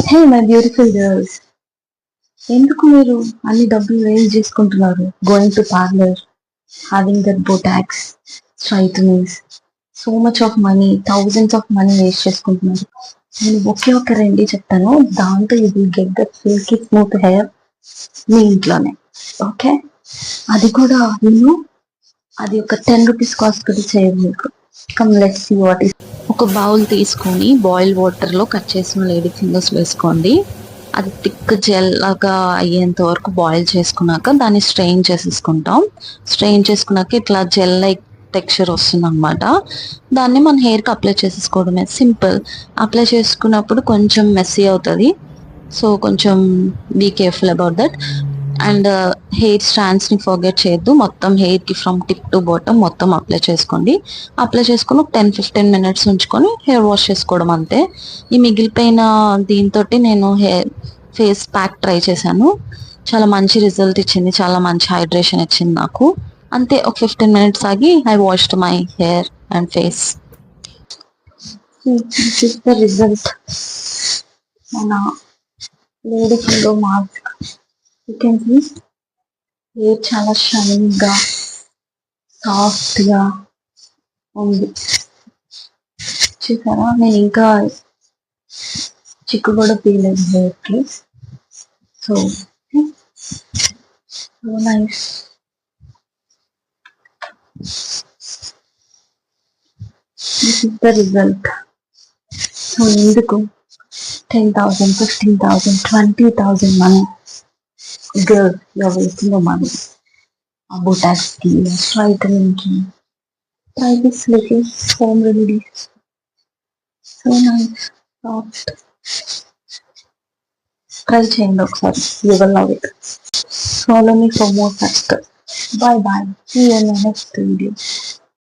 Hey my beautiful girls, ఎందుకు మీరు అన్ని డబ్బులు వేస్ట్ చేసుకుంటున్నారు? Going to parlour, having that botox, straightenings, so much of money, thousands of money waste చేసుకుంటున్నారు. నేను ఒకే ఒక రెమెడీ చెప్తాను, దాంతో you will get that silky smooth hair మీ ఇంట్లోనే. ఓకే, అది కూడా నేను అది ఒక 10 రూపీస్ కాస్ట్ కూడా చేయదు మీకు. Come let's see what is. ఒక బౌల్ తీసుకొని బాయిల్ వాటర్లో కట్ చేసిన లేడీ ఫింగర్స్ వేసుకోండి. అది థిక్ జెల్ లాగా అయ్యేంత వరకు బాయిల్ చేసుకున్నాక దాన్ని స్ట్రెయిన్ చేసేసుకుంటాం. స్ట్రెయిన్ చేసుకున్నాక ఇట్లా జెల్ లైక్ టెక్స్చర్ వస్తుంది అనమాట. దాన్ని మన హెయిర్కి అప్లై చేసేసుకోవడమే, సింపుల్. అప్లై చేసుకున్నప్పుడు కొంచెం మెస్సీ అవుతుంది, సో కొంచెం be careful about that. And hair స్టాండ్స్ని ఫర్గెట్ చేయొద్దు. మొత్తం హెయిర్కి ఫ్రమ్ టిప్ టు బాటమ్ మొత్తం అప్లై చేసుకోండి. అప్లై చేసుకొని ఒక 10-15 మినిట్స్ ఉంచుకొని హెయిర్ వాష్ చేసుకోవడం అంతే. ఈ మిగిలిపోయిన దీంతో నేను ఫేస్ ప్యాక్ ట్రై చేశాను, చాలా మంచి రిజల్ట్ ఇచ్చింది, చాలా మంచి హైడ్రేషన్ ఇచ్చింది నాకు. అంతే, ఒక 15 మినిట్స్ ఆగి I washed my hair and face. This is the result. మన lady finger mask, you can see hair చాలా షైనింగ్గా, సాఫ్ట్గా ఉంది. చూసారా, నేను ఇంకా చిక్కు కూడా తీయలేదు హెయిర్కి. So so nice. This is the result. So ఎందుకు 10,000, 15,000, 20,000 money? Girl, you're wasting your money. A botox ki, a straightening ki. Try this little home remedies. So nice, soft. Try చేయండి ఒకసారి. You will love it. Follow me for more such stuff. Bye bye. See you in the next video.